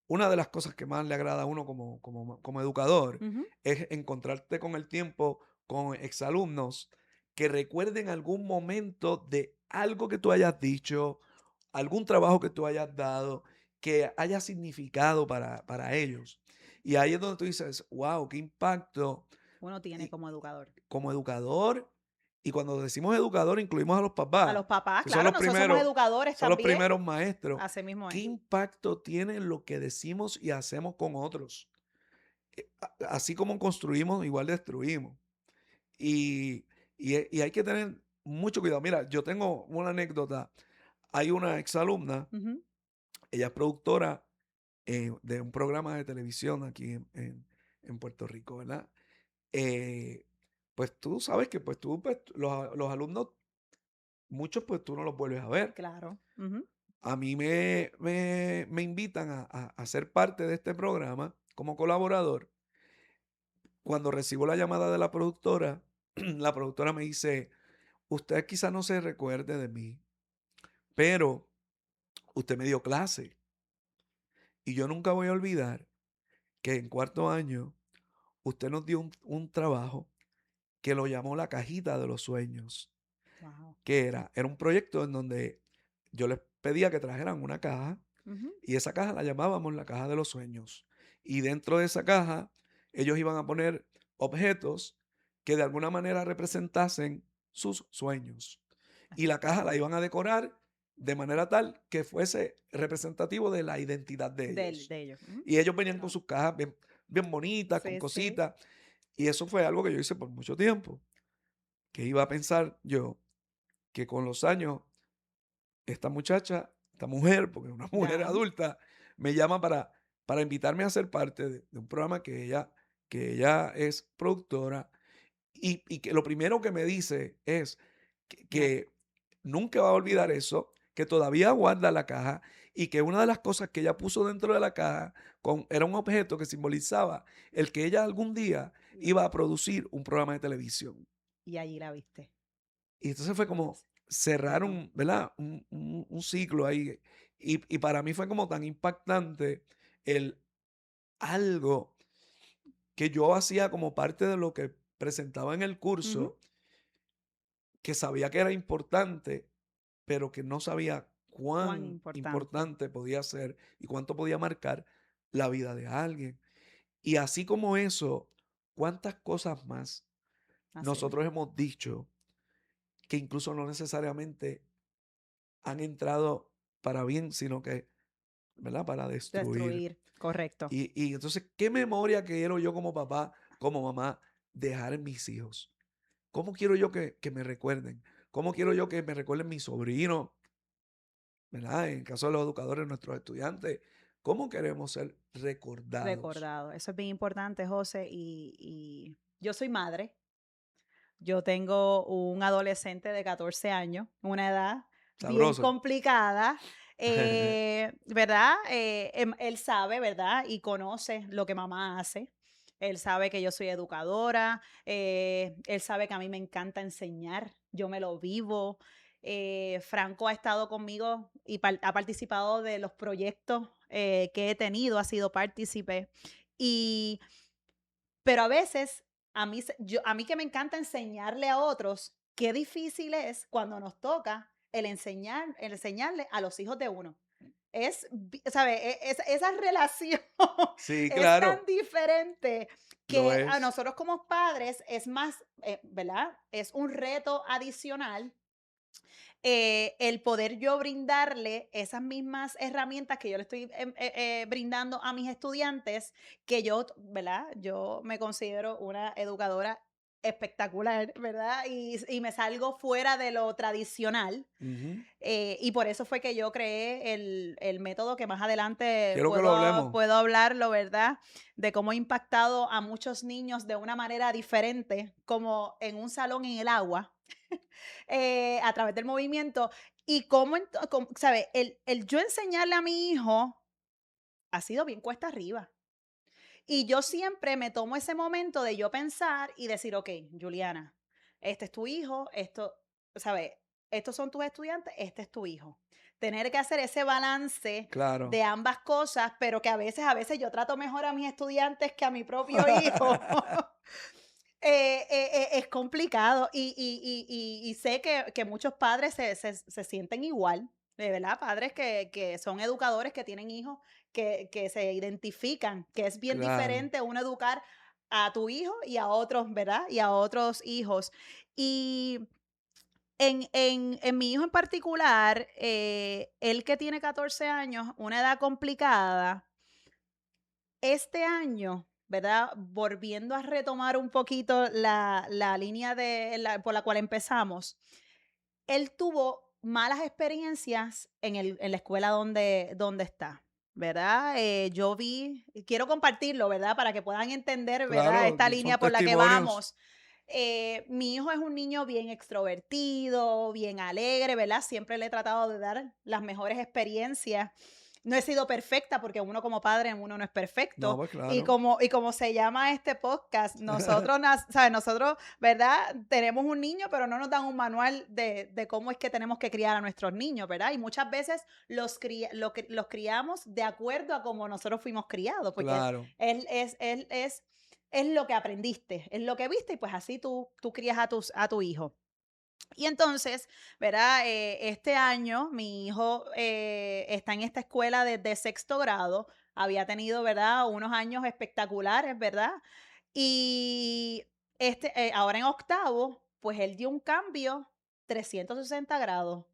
una de las cosas que más le agrada a uno como educador Ujú, es encontrarte con el tiempo con exalumnos que recuerden algún momento de algo que tú hayas dicho, algún trabajo que tú hayas dado, que haya significado para ellos. Y ahí es donde tú dices, wow, qué impacto uno tiene como educador. como educador, y cuando decimos educador incluimos a los A papás, los papás, que claro, nosotros somos educadores son los también. primeros maestros. Así mismo ¿Qué es. impacto tiene lo que decimos y hacemos con otros? Así como construimos, igual destruimos. Y, y hay que tener mucho cuidado. Mira, yo tengo una anécdota. Hay una exalumna, Ujú, ella es productora de un programa de televisión aquí en Puerto Rico, ¿verdad? Pues tú sabes que pues tú, pues, los alumnos, muchos pues tú no los vuelves a ver. claro. Ujú, A mí me invitan a ser parte de este programa como colaborador. Cuando recibo la llamada de la productora, la productora me dice, usted quizá no se recuerde de mí, pero usted me dio clase. Y yo nunca voy a olvidar que en cuarto año usted nos dio un trabajo que lo llamó la cajita de los sueños. wow. Que era un proyecto en donde yo les pedía que trajeran una caja Ujú, y esa caja la llamábamos la caja de los sueños. Y dentro de esa caja ellos iban a poner objetos que de alguna manera representasen sus sueños. Y la caja la espectacular. iban a decorar de manera tal que fuese representativo de la identidad de ellos. De ellos. Ujú, Y ellos venían con wow. sus cajas bien, bien bonitas, con Sí, sí. cositas. Y eso fue algo que yo hice por mucho tiempo. Que iba a pensar yo que con los años esta muchacha, esta mujer, porque es una mujer Ya. adulta, me llama para invitarme a ser parte de un programa que ella es productora y que lo primero que me dice es Ya. que nunca va a olvidar eso, que todavía guarda la caja y que una de las cosas que ella puso dentro de la caja era un objeto que simbolizaba el que ella algún día iba a producir un programa de televisión. Y allí la viste. Y entonces fue como cerrar Wow. un, ¿verdad? Un ciclo ahí. Y para mí fue como tan impactante el algo que yo hacía como parte de lo que presentaba en el Ujú, curso, que sabía que era importante, pero que no sabía cuán cuán importante. importante podía ser y cuánto podía marcar la vida de alguien. Y así como eso, cuántas cosas más Así es. nosotros hemos dicho que incluso no necesariamente han entrado para bien, sino que, ¿verdad? Para destruir. Destruir. Correcto. Y entonces, ¿qué memoria quiero yo como papá, como mamá, dejar en mis hijos? ¿Cómo quiero yo que me recuerden? ¿Cómo quiero yo que me recuerden mis sobrinos? ¿Verdad? En el caso de los educadores, nuestros estudiantes, ¿cómo queremos ser recordados? Recordado. Eso es bien importante, José. Y yo soy madre. Yo tengo un adolescente de 14 años, una edad bien Sabroso. complicada, ¿verdad? Él sabe, ¿verdad? Y conoce lo que mamá hace. Él sabe que yo soy educadora, él sabe que a mí me encanta enseñar, yo me lo vivo. Franco ha estado conmigo y ha participado de los proyectos que he tenido, ha sido partícipe. Y pero a veces, a mí que me encanta enseñarle a otros, qué difícil es cuando nos toca el enseñarle a los hijos de uno. ¿Sabe? Esa relación Sí, es tan claro, diferente lo que a es. nosotros como padres es más, ¿verdad? Es un reto adicional el poder yo brindarle esas mismas herramientas que yo le estoy brindando a mis estudiantes, que yo, ¿verdad? Yo me considero una educadora espectacular, ¿verdad? Y me salgo fuera de lo tradicional. Ujú. Y por eso fue que yo creé el método que más adelante Quiero que lo hablemos. puedo hablarlo, ¿verdad? De cómo ha impactado a muchos niños de una manera diferente, como en un salón en el agua, a través del movimiento. Y cómo, ¿sabe? El yo enseñarle a mi hijo ha sido bien cuesta arriba. Y yo siempre me tomo ese momento de yo pensar y decir, ok, Juliana, este es tu hijo, esto, ¿sabes? Estos son tus estudiantes, este es tu hijo. Tener que hacer ese balance Claro. de ambas cosas, pero que a veces yo trato mejor a mis estudiantes que a mi propio hijo. Es complicado y sé que muchos padres se sienten igual, de verdad, padres que son educadores, que tienen hijos, que se identifican, que es bien Claro. diferente uno educar a tu hijo y a otros, ¿verdad? Y a otros hijos. Y en mi hijo en particular, él que tiene 14 años, una edad complicada, este año, ¿verdad? Volviendo a retomar un poquito la línea por la cual empezamos, él tuvo malas experiencias en la escuela donde está, ¿verdad? Yo vi, y quiero compartirlo, ¿verdad? Para que puedan entender, ¿verdad? Claro, Esta son línea por la que testimonios. vamos. Mi hijo es un niño bien extrovertido, bien alegre, ¿verdad? Siempre le he tratado de dar las mejores experiencias. No he sido perfecta porque uno como padre, uno no es No, perfecto. pues Y claro. como se llama este podcast, ¿sabes? Nosotros, ¿verdad? Tenemos un niño, pero no nos dan un manual de cómo es que tenemos que criar a nuestros niños, ¿verdad? Y muchas veces los criamos de acuerdo a cómo nosotros fuimos criados, porque Claro. es lo que aprendiste, es lo que viste y pues así tú crías a tu hijo. Y entonces, ¿verdad? Este año mi hijo está en esta escuela desde sexto grado. Había tenido, ¿verdad? Unos años espectaculares, ¿verdad? Y ahora en octavo, pues él dio un cambio 360 grados.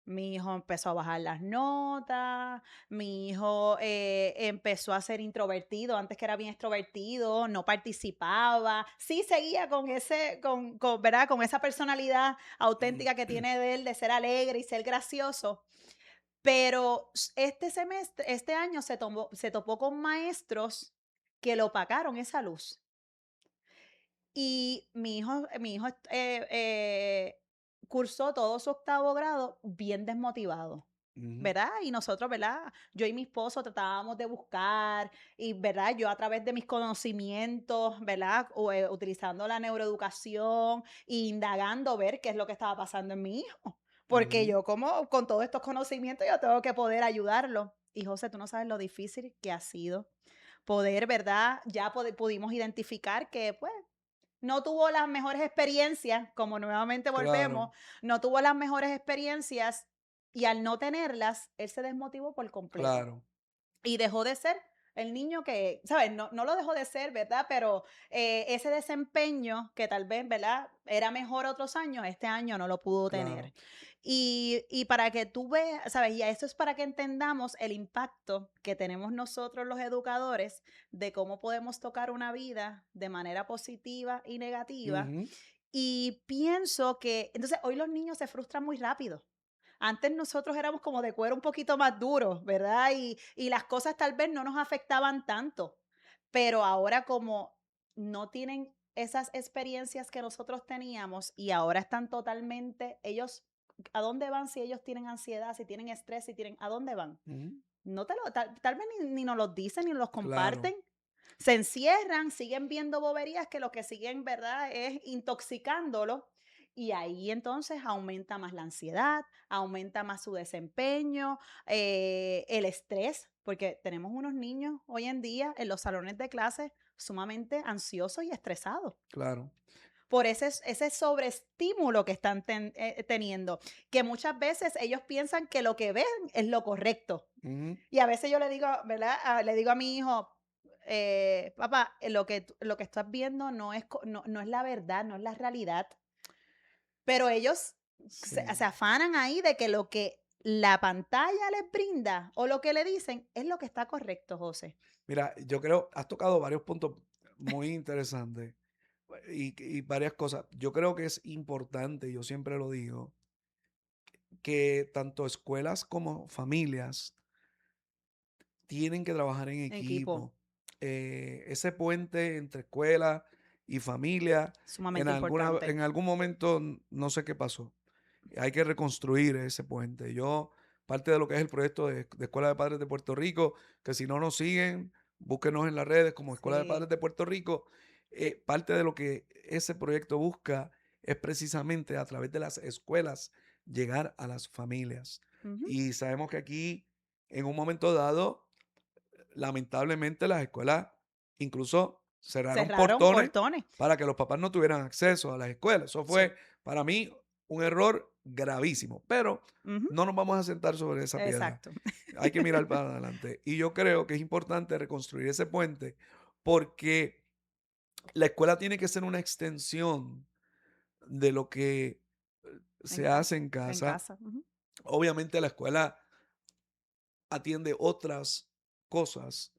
Mi hijo empezó a bajar las notas, mi hijo empezó a ser introvertido, antes que era bien extrovertido, no participaba, sí seguía ¿verdad? Con esa personalidad auténtica que tiene de él de ser alegre y ser gracioso, pero este semestre, este año se topó con maestros que lo opacaron esa luz. Y mi hijo cursó todo su octavo grado bien desmotivado, Ujú, ¿verdad? Y nosotros, ¿verdad? Yo y mi esposo tratábamos de buscar y, ¿verdad? Yo a través de mis conocimientos, ¿verdad? Utilizando la neuroeducación, e indagando ver qué es lo que estaba pasando en mi hijo. Porque ujú. yo como con todos estos conocimientos yo tengo que poder ayudarlo. Y José, tú no sabes lo difícil que ha sido poder, ¿verdad? Ya pudimos identificar que, pues, no tuvo las mejores experiencias, como nuevamente volvemos, Claro, no tuvo las mejores experiencias y al no tenerlas, él se desmotivó por completo claro. y dejó de ser el niño que, ¿sabes? No lo dejó de ser, ¿verdad? Pero ese desempeño que tal vez, ¿verdad? Era mejor otros años, este año no lo pudo tener. Claro. Y para que tú veas, ¿sabes? Y eso es para que entendamos el impacto que tenemos nosotros los educadores de cómo podemos tocar una vida de manera positiva y negativa. Ujú. Y pienso que, entonces, hoy los niños se frustran muy rápido. Antes nosotros éramos como de cuero un poquito más duro, ¿verdad? Y las cosas tal vez no nos afectaban tanto, pero ahora como no tienen esas experiencias que nosotros teníamos y ahora están totalmente, ellos, ¿a dónde van si ellos tienen ansiedad, si tienen estrés, si tienen, ¿a dónde van? Ujú. No tal vez ni nos los dicen ni nos los Claro, comparten. Se encierran, siguen viendo boberías que lo que siguen, ¿verdad?, es intoxicándolo. Y ahí entonces aumenta más la ansiedad, aumenta más su desempeño, el estrés, porque tenemos unos niños hoy en día en los salones de clase sumamente ansiosos y estresados claro. por ese sobreestímulo que están teniendo, que muchas veces ellos piensan que lo que ven es lo correcto. Ujú. Y a veces yo le digo, ¿verdad? Le digo a mi hijo, papá, lo que estás viendo no es la verdad, no es la realidad. Pero ellos se Sí. afanan ahí de que lo que la pantalla les brinda o lo que le dicen es lo que está correcto, José. Mira, yo creo, has tocado varios puntos muy interesantes y varias cosas. Yo creo que es importante, yo siempre lo digo, que tanto escuelas como familias tienen que trabajar en Equipo, equipo. Ese puente entre escuela y familia, sumamente importante. en algún momento no sé qué pasó. Hay que reconstruir ese puente. Yo, parte de lo que es el proyecto de Escuela de Padres de Puerto Rico, que si no nos siguen, búsquenos en las redes como Escuela de Padres Sí. de Puerto Rico. Parte de lo que ese proyecto busca es precisamente a través de las escuelas llegar a las familias. Ujú. Y sabemos que aquí, en un momento dado, lamentablemente las escuelas incluso cerraron Cerraron portones portones. para que los papás no tuvieran acceso a las escuelas. Eso Sí. fue para mí un error gravísimo, pero Ujú. no nos vamos a sentar sobre esa piedra. Exacto. Hay que mirar para adelante. Y yo creo que es importante reconstruir ese puente porque la escuela tiene que ser una extensión de lo que En se hace casa. en En casa. casa. Ujú. Obviamente la escuela atiende otras cosas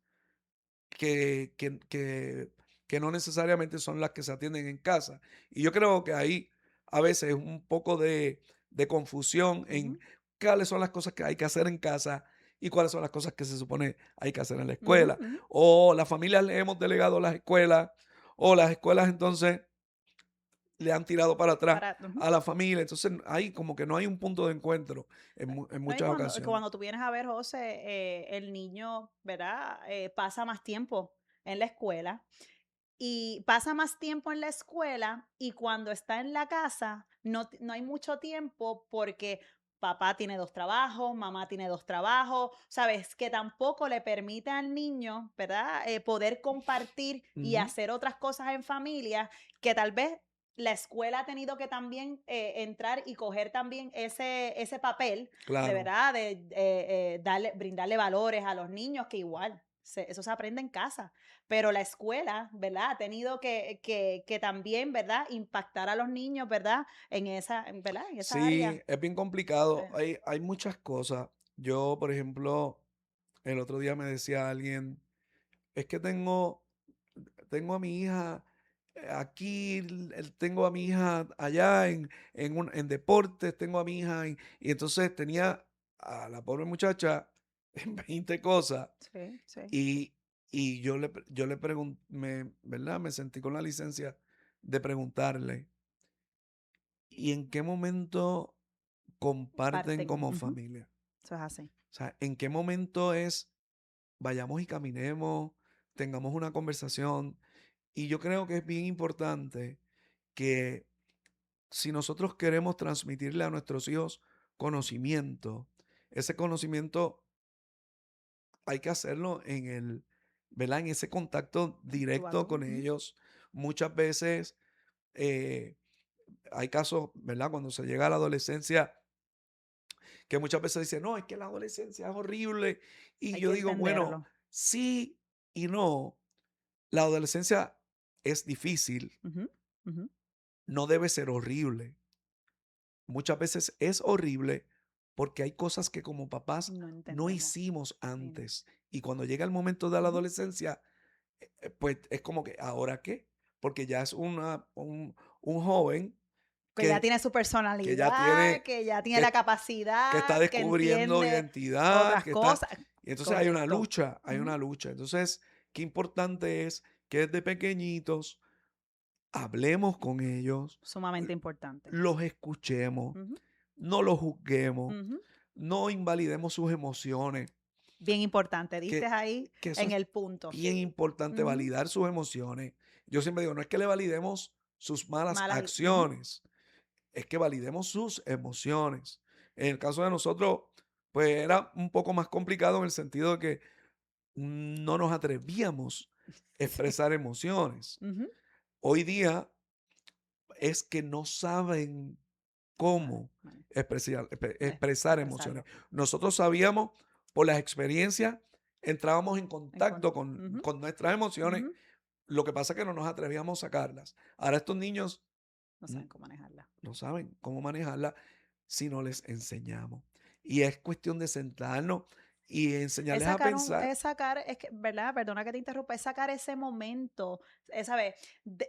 que, que, que, que no necesariamente son las que se atienden en casa. Y yo creo que ahí a veces un poco de confusión en Ujú. cuáles son las cosas que hay que hacer en casa y cuáles son las cosas que se supone hay que hacer en la Ujú. escuela. Ujú. O las familias le hemos delegado a las escuelas, o las escuelas entonces le han tirado para atrás Ujú. a la familia. Entonces ahí como que no hay un punto de encuentro en No, y muchas cuando, ocasiones. cuando tú vienes a ver, José, el niño, ¿verdad? Pasa más tiempo en la escuela y pasa más tiempo en la escuela y cuando está en la casa no hay mucho tiempo porque papá tiene dos trabajos, mamá tiene dos trabajos, sabes, que tampoco le permite al niño, ¿verdad? Poder compartir y Ujú, hacer otras cosas en familia que tal vez la escuela ha tenido que también entrar y coger también ese papel de claro. verdad, de brindarle valores a los niños que igual, eso se aprende en casa. Pero la escuela, ¿verdad? Ha tenido que también, ¿verdad? Impactar a los niños, ¿verdad? ¿Verdad? En esa Sí, área. es bien complicado. Eh, Hay muchas cosas. Yo, por ejemplo, el otro día me decía alguien, es que tengo a mi hija aquí, tengo a mi hija allá en deportes, tengo a mi hija y entonces tenía a la pobre muchacha en 20 cosas sí, sí. y, y yo le pregunté, ¿verdad? Me sentí con la licencia de preguntarle, ¿y en qué momento comparten Parten. como Ujú. familia? Eso es así. O sea, ¿en qué momento es vayamos y caminemos, tengamos una conversación? Y yo creo que es bien importante que si nosotros queremos transmitirle a nuestros hijos conocimiento, ese conocimiento hay que hacerlo ¿verdad? En ese contacto Tú a directo tú. con Ujú. ellos. Muchas veces eh, hay casos, ¿verdad? Cuando se llega a la adolescencia, que muchas veces dicen, no, es que la adolescencia es horrible. Y Hay yo que digo, bueno, entenderlo. sí y no. La adolescencia es difícil, Ujú, ujú. no debe ser horrible. Muchas veces es horrible porque hay cosas que como papás No no entendemos. hicimos Y no. antes. Y cuando llega el momento de la Ujú. adolescencia, pues es como que, ¿ahora qué? Porque ya es un joven Que ya que, tiene su que ya personalidad, tiene, que ya tiene la que, que está capacidad, que descubriendo entiende identidad, otras que está... cosas. Y entonces hay una Correcto. lucha, hay una Ujú. lucha. Entonces, qué importante es que desde pequeñitos hablemos con ellos, Sumamente importante. los escuchemos, Ujú, no los juzguemos, ujú. no invalidemos sus emociones, Bien importante, diste que, ahí que eso en es el punto. bien importante, Ujú. validar sus emociones. Yo siempre digo, no es que le validemos sus malas Ujú. acciones, es que validemos sus emociones. En el caso de nosotros, pues era un poco más complicado en el sentido de que no nos atrevíamos a Sí. expresar emociones. Ujú. Hoy día es que no saben ¿Cómo cómo man- expresar emociones. expresarlo? Nosotros sabíamos por las experiencias, entrábamos en En contacto ujú, con nuestras emociones, ujú. lo que pasa es que no nos atrevíamos a sacarlas. Ahora estos niños No mm, saben cómo manejarla. no saben cómo manejarlas si no les enseñamos. Y es cuestión de sentarnos y enseñarles a pensar. Es sacar, es que, ¿verdad? Perdona que te interrumpa, es sacar ese momento, ¿sabes?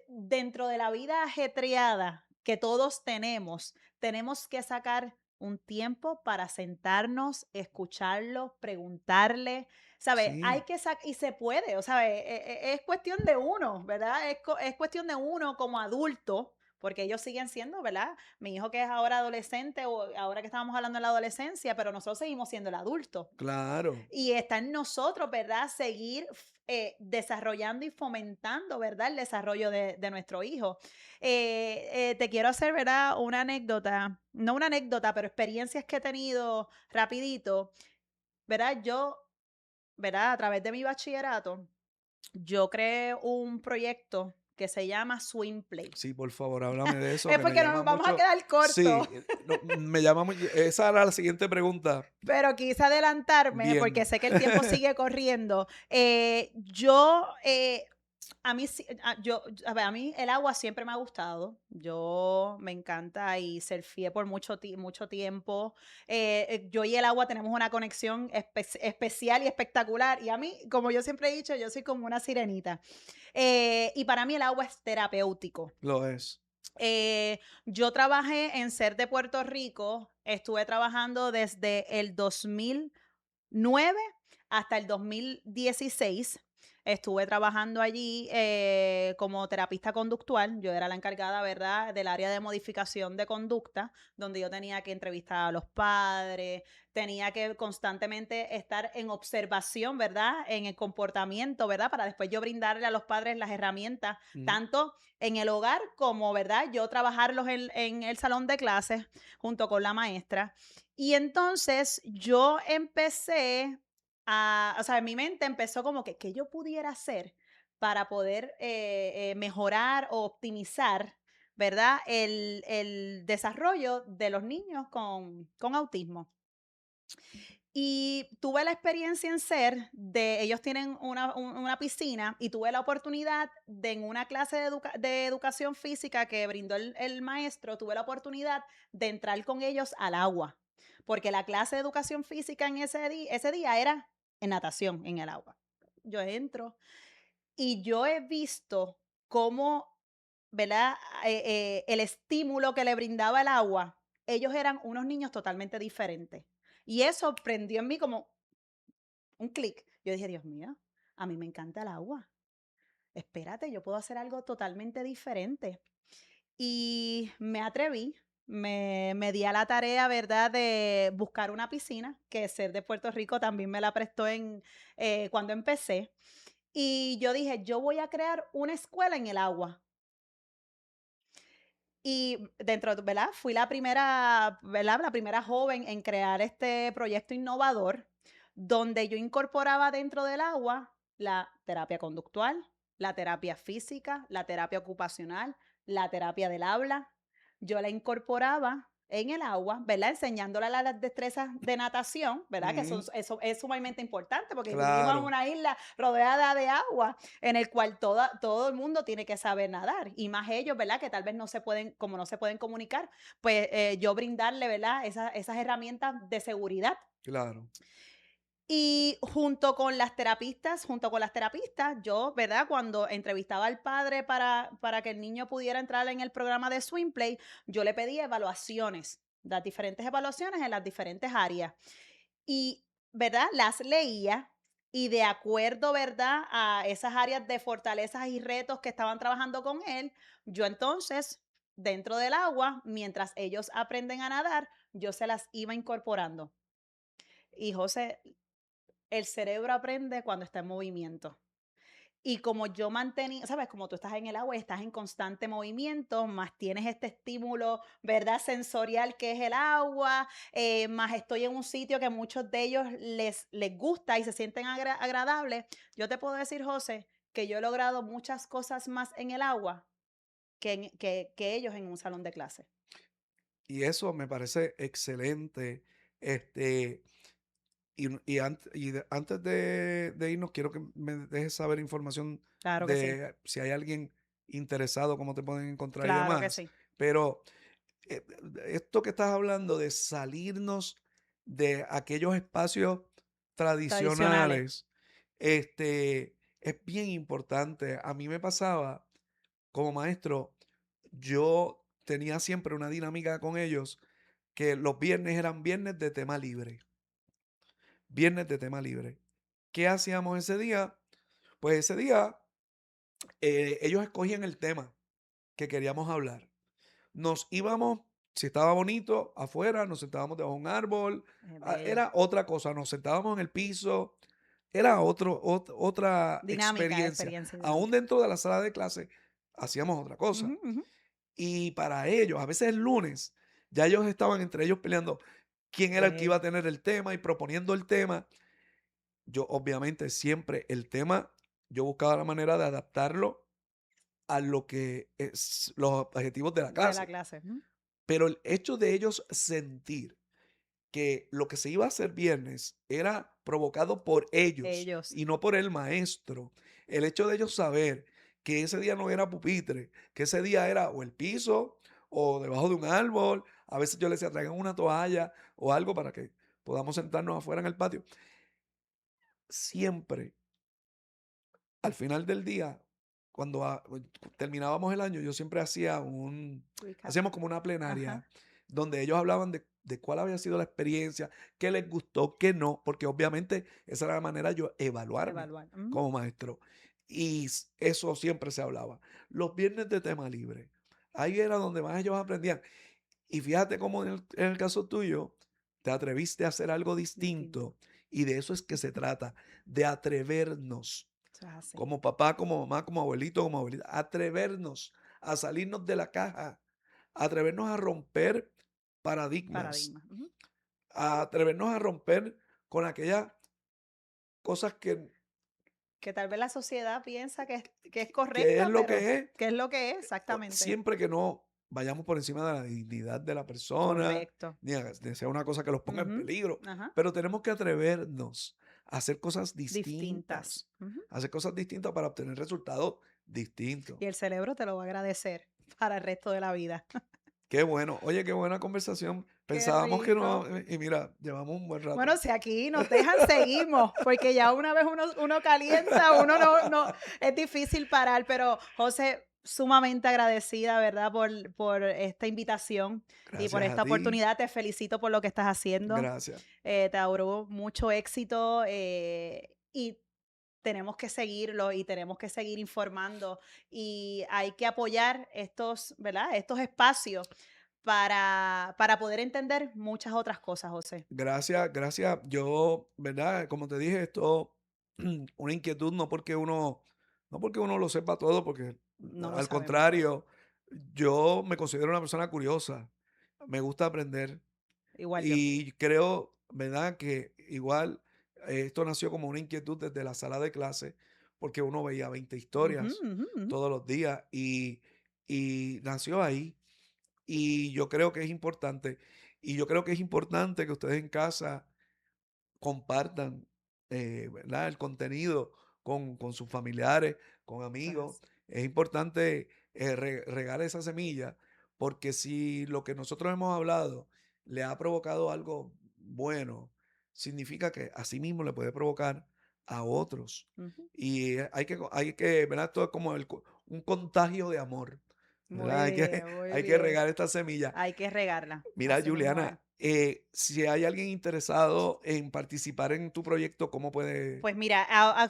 Dentro de la vida ajetreada que todos tenemos que sacar un tiempo para sentarnos, escucharlo, preguntarle, ¿sabes? Hay Sí, que sacar, y se puede, o sea, es cuestión de uno, ¿verdad? Es cuestión de uno como adulto, porque ellos siguen siendo, ¿verdad? Mi hijo que es ahora adolescente o ahora que estábamos hablando de la adolescencia, pero nosotros seguimos siendo el adulto. Claro. Y está en nosotros, ¿verdad? Seguir desarrollando y fomentando, ¿verdad? El desarrollo de nuestro hijo. Te quiero hacer, ¿verdad? Una anécdota, no una anécdota, pero experiencias que he tenido rapidito, ¿verdad? Yo, ¿verdad? A través de mi bachillerato, yo creé un proyecto que se llama Swim Play. Sí, por favor, háblame de eso, Es que me porque no llama nos vamos a mucho. quedar cortos. Sí, no, me llama mucho. Esa era la siguiente pregunta. Pero quise adelantarme porque Bien. sé que el tiempo sigue corriendo. Yo, a mí, a ver, a mí el agua siempre me ha gustado. Yo me encanta y surfeé por mucho tiempo. Yo y el agua tenemos una conexión especial y espectacular. Y a mí, como yo siempre he dicho, yo soy como una sirenita. Y para mí el agua es terapéutico. Lo es. Yo trabajé en SER de Puerto Rico, estuve trabajando desde el 2009 hasta el 2016. Estuve trabajando allí como terapista conductual. Yo era la encargada, ¿verdad?, del área de modificación de conducta, donde yo tenía que entrevistar a los padres, tenía que constantemente estar en observación, ¿verdad?, en el comportamiento, ¿verdad?, para después yo brindarle a los padres las herramientas, Ujú. tanto en el hogar como, ¿verdad?, yo trabajarlos en el salón de clases junto con la maestra. Y entonces yo empecé o sea, en mi mente empezó como que, ¿qué yo pudiera hacer para poder mejorar o optimizar, ¿verdad? El desarrollo de los niños con autismo. Y tuve la experiencia en SER de, ellos tienen una piscina y tuve la oportunidad de en una clase de educación física que brindó el maestro, tuve la oportunidad de entrar con ellos al agua, porque la clase de educación física en ese día era en natación en el agua. Yo entro y yo he visto cómo, ¿verdad? El estímulo que le brindaba el agua, ellos eran unos niños totalmente diferentes. Y eso prendió en mí como un clic. Yo dije, Dios mío, a mí me encanta el agua. Espérate, yo puedo hacer algo totalmente diferente. Y me atreví, me di a la tarea, ¿verdad?, de buscar una piscina, que Ser de Puerto Rico también me la prestó cuando empecé. Y yo dije, yo voy a crear una escuela en el agua. Y dentro, ¿verdad? Fui la primera, ¿verdad? La primera joven en crear este proyecto innovador, donde yo incorporaba dentro del agua la terapia conductual, la terapia física, la terapia ocupacional, la terapia del habla. Yo la incorporaba en el agua, ¿verdad? Enseñándole las destrezas de natación, ¿verdad? Que Ujú. eso es sumamente importante porque vivimos en Claro, una isla rodeada de agua en el cual todo el mundo tiene que saber nadar y más ellos, ¿verdad? Que tal vez no se pueden, como no se pueden comunicar, pues yo brindarle, ¿verdad? Esas herramientas de seguridad. claro. Y junto con las terapistas, yo, ¿verdad? Cuando entrevistaba al padre para que el niño pudiera entrar en el programa de Swim Play, yo le pedía evaluaciones, las diferentes evaluaciones en las diferentes áreas. Y, ¿verdad? Las leía y de acuerdo, ¿verdad? A esas áreas de fortalezas y retos que estaban trabajando con él, yo entonces, dentro del agua, mientras ellos aprenden a nadar, yo se las iba incorporando. Y José, el cerebro aprende cuando está en movimiento. Y como yo mantenía, ¿sabes? Como tú estás en el agua y estás en constante movimiento, más tienes este estímulo, ¿verdad? Sensorial que es el agua, más estoy en un sitio que a muchos de ellos les gusta y se sienten agradables. Yo te puedo decir, José, que yo he logrado muchas cosas más en el agua que ellos en un salón de clase. Y eso me parece excelente. Este, antes de irnos, quiero que me dejes saber información Claro que sí, de si hay alguien interesado, cómo te pueden encontrar y claro que demás. sí. Pero eh, esto que estás hablando de salirnos de aquellos espacios Tradicionales. tradicionales, es bien importante. A mí me pasaba como maestro, yo tenía siempre una dinámica con ellos que los viernes eran viernes de tema libre. Viernes de tema libre. ¿Qué hacíamos ese día? Pues ese día ellos escogían el tema que queríamos hablar. nos íbamos, si estaba bonito, afuera, nos sentábamos debajo de un árbol, Bello. era otra cosa, nos sentábamos en el piso, era otra Dinámica, experiencia. experiencia Aún dinámica. dentro de la sala de clase hacíamos otra cosa. Ujú, ujú. Y para ellos, a veces el lunes, ya ellos estaban entre ellos peleando quién era el que iba a Bello. tener el tema y proponiendo el tema. Yo obviamente siempre el tema, yo buscaba la manera de adaptarlo a lo que es los objetivos de la De la clase. clase. Ujú. Pero el hecho de ellos sentir que lo que se iba a hacer viernes era provocado por ellos Ellos. y no por el maestro. El hecho de ellos saber que ese día no era pupitre, que ese día era o el piso o debajo de un árbol. A veces yo les decía, traigan una toalla o algo para que podamos sentarnos afuera en el patio. Siempre al final del día, cuando terminábamos el año, yo siempre Recap. hacíamos como una Ajá. plenaria donde ellos hablaban de cuál había sido la experiencia, qué les gustó, qué no, porque obviamente esa era la manera de yo evaluarme Evaluar. Ujú. como maestro. Y eso siempre se hablaba. Los viernes de tema libre, ahí era donde más ellos aprendían. Y fíjate cómo en el caso tuyo, te atreviste a hacer algo Distinto. distinto. Y de eso es que se trata, de atrevernos Eso es así. como papá, como mamá, como abuelito, como abuelita, atrevernos a salirnos de la caja, atrevernos a romper paradigmas, Paradigma. Ujú. a atrevernos a romper con aquellas cosas Que tal vez la sociedad piensa que es que es correcta, lo pero que es, ¿qué es lo que es? Exactamente. siempre que no vayamos por encima de la dignidad de la persona, Correcto. ni que sea una cosa que los ponga en Ujú. peligro, Ajá. pero tenemos que atrevernos a hacer cosas Distintas. distintas, Ujú. a hacer cosas distintas para obtener resultados distintos. Y el cerebro te lo va a agradecer para el resto de la vida. Qué bueno. Oye, qué buena conversación. Qué Pensábamos que no, rico. y mira, llevamos un buen rato. Bueno, si aquí nos dejan, seguimos, porque ya una vez uno calienta, uno no, es difícil parar, pero José, sumamente agradecida, ¿verdad? Por esta invitación y por Gracias a esta ti. oportunidad. Te felicito por lo que estás haciendo. Gracias. Te auguro mucho éxito y tenemos que seguirlo y tenemos que seguir informando y hay que apoyar estos, ¿verdad? Estos espacios para poder entender muchas otras cosas, José. Gracias, gracias. Yo, ¿verdad? Como te dije, esto, una inquietud, no porque uno lo sepa todo, porque No lo al sabemos todo. contrario, yo me considero una persona curiosa. Me gusta aprender. Igual yo. Y creo, ¿verdad?, que igual esto nació como una inquietud desde la sala de clase, porque uno veía 20 Ujú, historias ujú, ujú. todos los días y nació ahí. Y yo creo que es importante. Y yo creo que es importante que ustedes en casa compartan, ¿verdad? El contenido con sus familiares, con Eso es amigos. así. Es importante regar esa semilla, porque si lo que nosotros hemos hablado le ha provocado algo bueno, significa que así mismo le puede provocar a otros. Ujú. Y hay que, ¿verdad? Esto es como un contagio de amor, Muy ¿verdad? Hay que, bien, muy hay que bien. regar esta semilla. Hay que regarla. Mira, Así mismo es. Juliana, si hay alguien interesado en participar en tu proyecto, ¿cómo puede? Pues mira,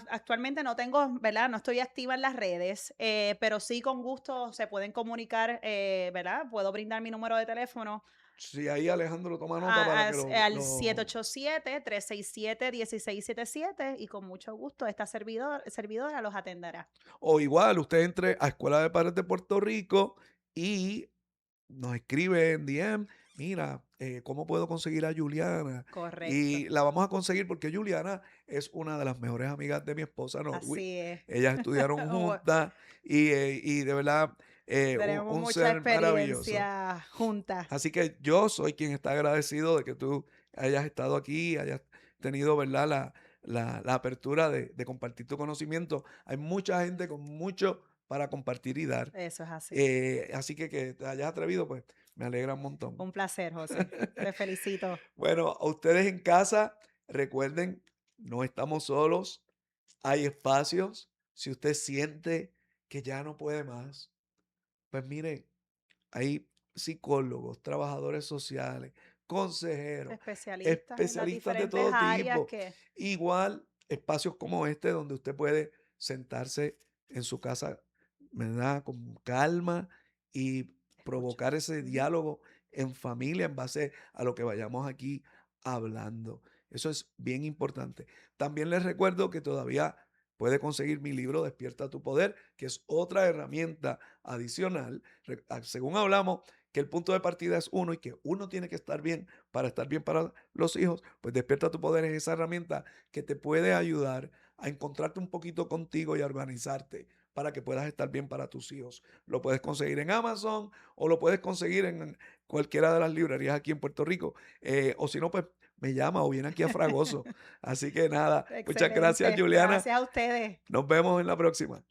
actualmente no tengo, ¿verdad? No estoy activa en las redes, pero sí con gusto se pueden comunicar, ¿verdad? Puedo brindar mi número de teléfono Si ahí Alejandro toma nota para que al 787-367-1677 y con mucho gusto esta servidora los atenderá. o igual, usted entre a Escuela de Padres de Puerto Rico y nos escribe en DM, mira, ¿cómo puedo conseguir a Juliana? Correcto. Y la vamos a conseguir porque Juliana es una de las mejores amigas de mi esposa Norwi. Así es. Ellas estudiaron juntas y de verdad, un, Tenemos un mucha ser maravilloso. experiencia juntas. Así que yo soy quien está agradecido de que tú hayas estado aquí, hayas tenido, ¿verdad?, la apertura de compartir tu conocimiento. Hay mucha gente con mucho para compartir y dar. Eso es así. Así que te hayas atrevido, pues me alegra un montón. Un placer, José. Te felicito. Bueno, a ustedes en casa, recuerden, no estamos solos, hay espacios. Si usted siente que ya no puede más, pues mire, hay psicólogos, trabajadores sociales, consejeros, Especialistas en las especialistas de diferentes todo áreas tipo. que Igual, espacios como este donde usted puede sentarse en su casa, ¿verdad? Con calma y Mucho. provocar ese Ujú. diálogo en familia en base a lo que vayamos aquí hablando. Eso es bien importante. También les recuerdo que todavía puede conseguir mi libro Despierta tu Poder, que es otra herramienta adicional. Según hablamos, que el punto de partida es uno y que uno tiene que estar bien para los hijos, pues Despierta tu Poder es esa herramienta que te puede ayudar a encontrarte un poquito contigo y a organizarte para que puedas estar bien para tus hijos. Lo puedes conseguir en Amazon o lo puedes conseguir en cualquiera de las librerías aquí en Puerto Rico. O si no, pues me llama o viene aquí a Fragoso. Así que nada, muchas gracias, Excelente. Juliana. Gracias a ustedes. Nos vemos en la próxima.